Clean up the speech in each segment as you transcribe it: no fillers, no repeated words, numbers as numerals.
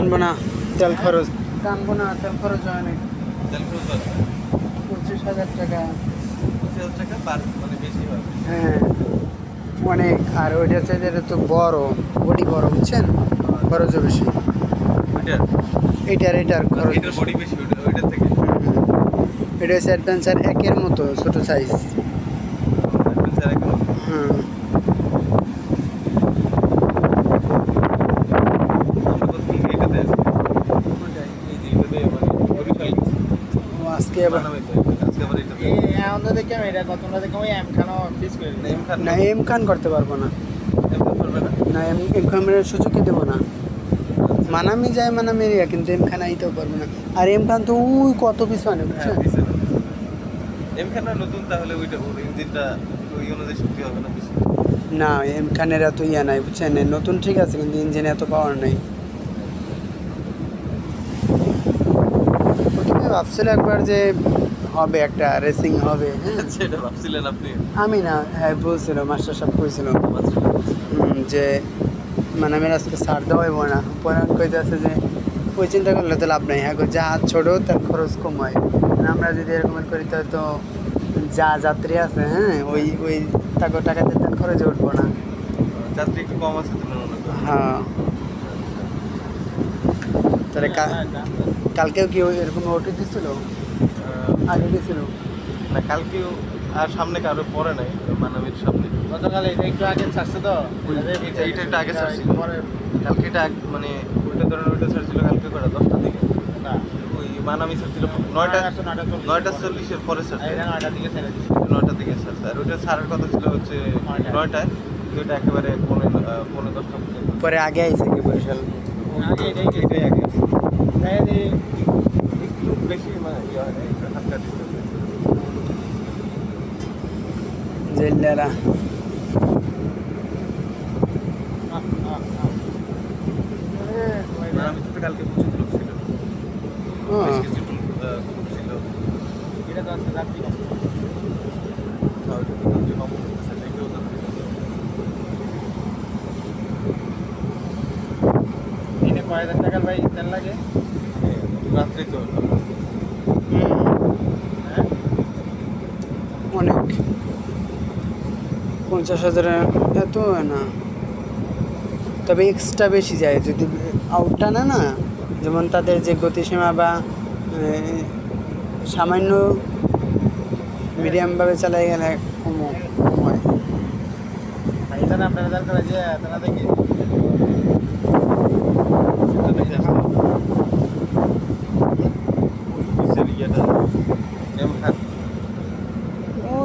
টানবো না, তেল খরচ টানবো না, তেল খরচ হয় না। তেল খরচ হয় 25,000 টাকা। 25,000 টাকা পার, মানে বেশি হয়। হ্যাঁ অনেক। আর ওইটার চাইতে এটা তো বড়, বডি বড়, বুঝছেন, খরচও বেশি। এটার খরচ এটার বডি বেশি ওইটার থেকে। এটা হচ্ছে অ্যাডভেঞ্চার 1-এর মতো ছোট সাইজ। অ্যাডভেঞ্চার 1 হ্যাঁ আজকে আবার না এম খান করতে পারবো না, না এম খানের সুযোগই দেবো না। মানামি যায় মানামি এরিয়া, কিন্তু এম খান আইতেও পারবো না। আর এম খান তো ওই কত পিছনে, বুঝছেন। এম খান নতুন, তাহলে ওইটা ওর ইঞ্জিনটা ওই অনুযায়ী শক্তি হবে না বেশি। না এম খানের এত ইয়া নাই, বুঝছেন। নতুন ঠিক আছে, কিন্তু ইঞ্জিনে এত পাওয়ার নাই। প্রথমে ভাবছিল একবার যে হবে একটা রেসিং হবে, হ্যাঁ সেটা ভাবছিলেন আপনি? আমি না, হ্যাঁ বলছিল মাস্টার সাহেব কইছিল যে মানে আমি আজকে ছাড় দেওয়া হইব না। পরে কইতে আছে যে ওই চিন্তা করলে তো লাভ নাই। হ্যাঁ যা হাত ছোটো তার খরচ কম হয়। আমরা যদি এরকম করি তাহলে তো যা যাত্রী আছে, হ্যাঁ ওই ওই টাকাতে তার খরচে উঠবো না। যাত্রী একটু কম আছে তুলনামূলক। হ্যাঁ তাহলে কালকেও কি ওই এরকম ওটি দিছিল? আগে দিছিল না, কালকেও আর সামনে কারো পরে নাই, মানবীর সামনে গতকাল এটা একটু আগে ছাড়ছে তো, এইটা একটু আগে ছাড়ছিল। কালকে এটা মানে ওইটা ধরেন ওইটা ছাড়ছিল কালকে করে 10টার দিকে। না ওই মানামি ছাড়ছিল 9:40-এর পরে ছাড়ছে। 9টার দিকে ছেড়ে দিচ্ছে। 9টার দিকে ছাড়ছে। আর ওইটা ছাড়ার কথা ছিল হচ্ছে 9টায়, কিন্তু ওইটা একেবারে 10:10 পর্যন্ত। পরে আগে আইছে কি বরিশাল? এটাই আগে আসছে। একটু বেশি মানে ইয়ে হয় না, একটু হালকা distance আছে। জেলারা মানামিতে তো কালকে প্রচুর লোক ছিল, বেশ কিছু গ্রুপ ছিল। এটা তো আছে যাত্রী কম। দিনে কয় হাজার টাকার ভাই তেল লাগে? রাত্রে তো হ্যাঁ অনেক। 50,000 এত না, তবে এক্সট্রা বেশি যায় যদি আউটটা না। যেমন তাদের যে গতিসীমা বা সামান্য মিডিয়ামভাবে চালাই গেলে কম হয়। ভাই জানা আপনারা দরকার আছে তারা দেখে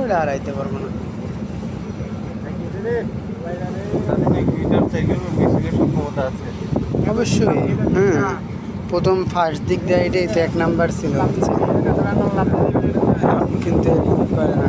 ওটা আর আইতে পারবো না। সক্ষমতা আছে অবশ্যই, হ্যাঁ প্রথম ফার্স্ট দিক দিয়ে এটাই তো 1 নাম্বার ছিল, কিন্তু এরকম করে না।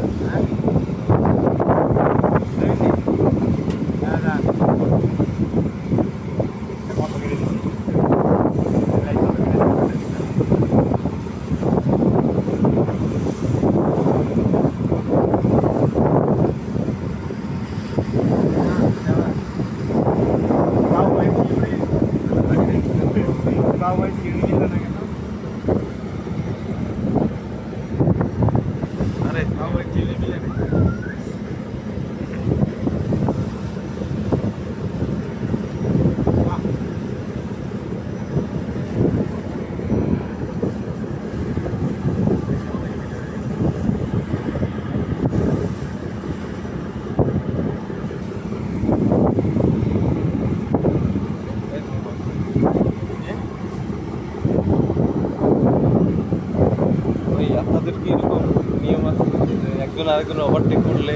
আপনাদের কি এরকম নিয়ম আছে যে একজন আরেকজন ওভারটেক করলে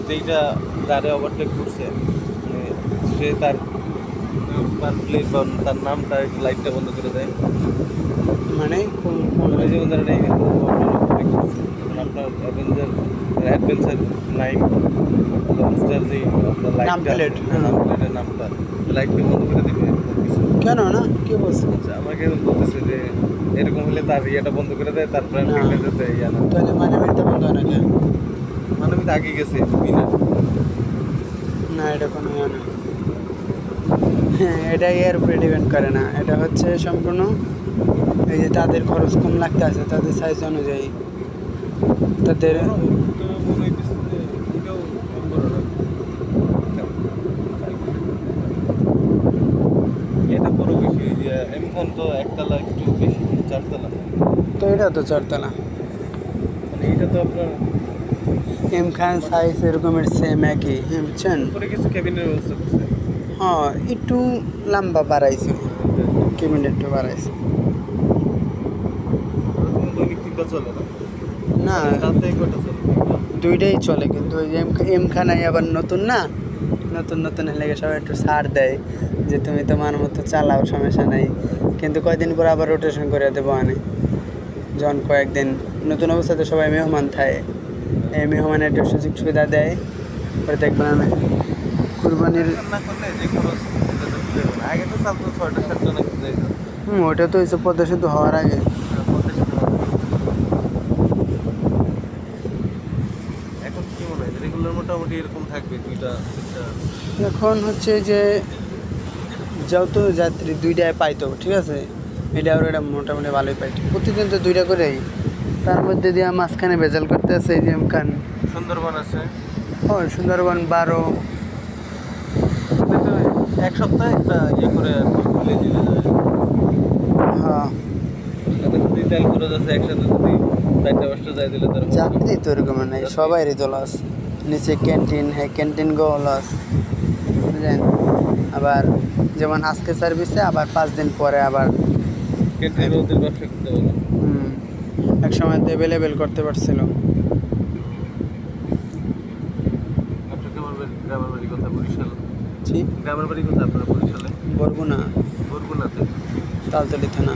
যেইটা যারে ওভারটেক করছে সে তার প্লেট বা তার নামটা লাইটটা বন্ধ করে দেয়? মানে যেমন ধরেন ওভারটেক করছে, আপনার অ্যাডভেঞ্চার 9 লঞ্চটার যে আপনার লাইট প্লেটের নামটা লাইটটা বন্ধ করে দিবে? কেন না, কে বলছে? আমাকে বলতেছে যে এরকম হলে তার ইয়েটা বন্ধ করে দেয়, তারপরে ইয়া না। তাহলে মানামিটা বন্ধ হয় না কেন? মানামিতে আগে গেছে না, না এটা কোনো ইয়ে না। এটা এর উপরে ডিপেন্ড করে না, এটা হচ্ছে সম্পূর্ণ এই যে তাদের খরচ কম লাগতে আছে তাদের সাইজ অনুযায়ী তাদের। তো মনে হইতেছে যে এটাও কম বড় না। এটা বড় বেশি, যে এমখান তো একতলা একটু বেশি, চারতলা। তো এটা তো চারতলা, মানে এটা তো আপনার এম খান সাইজ এরকমের সেম একই, হ্যাঁ বুঝছেন। উপরে কিছু কেবিনের ব্যবস্থা করছে। হ্যাঁ একটু লম্বা বাড়াইছে, কেবিনেট একটু বাড়াইছে। ওরকম দৈনিক তিনটা চলে না, না রাতে কয়টা চলে? দুইটাই চলে, কিন্তু ওই যে এম খানাই আবার নতুন না, নতুন নতুন লেগে সবাই একটু ছাড় দেয় যে তুমি তোমার মতো চালাও, সমস্যা নাই, কিন্তু কয়দিন পর আবার রোটেশন করে দেবো আনে। যখন কয়েকদিন নতুন অবস্থাতে সবাই মেহমান থাকে, এই মেহমানের একটু সুযোগ সুবিধা দেয়, পরে দেখবেন আমি কুরবানির। না করলে যে খরচ এটা তো দিতে হবে না। আগে তো চালতো 6টা 7টা নাকি যাইত। ওটা তো হয়েছে পদ্মা সেতু হওয়ার আগে। এখন কি মনে হয় রেগুলার মোটামুটি এরকম থাকবে 2টা 3টা? এখন হচ্ছে যে যত যাত্রী দুইটায় পাইতো, ঠিক আছে, এটা আর এটা মোটামুটি ভালোই পাইতো, প্রতিদিন তো দুইটা করেই, তার মধ্যে দিয়ে মাঝখানে ভেজাল করতে আছে এই যে এমখান। সুন্দরবন আছে, ও সুন্দরবন 12। ওটা তো এক সপ্তাহে একটা ইয়ে করে খুলে দিলে যায়। হ্যাঁ তাদের যদি তেল খরচ আছে একসাথে যদি 4টা 5টা যাই দিলে তার যাত্রী তো এরকম নাই, সবাইরই তো লস। নিচে ক্যান্টিন, হ্যাঁ ক্যান্টিন গো লস, বুঝলেন। আবার যেমন আজকে সার্ভিসে আবার 5 দিন পরে আবার ক্যান্টিনের ওদের ব্যবসা করতে পারবে। এক সময় তো অ্যাভেলেবেল করতে পারছিল। আপনার গ্রামের বাড়ি কোথায়? বরিশাল। জি, গ্রামের বাড়ি কোথায় আপনার? বরিশালে? বরগুনা, বরগুনাতে। তালতলি থানা।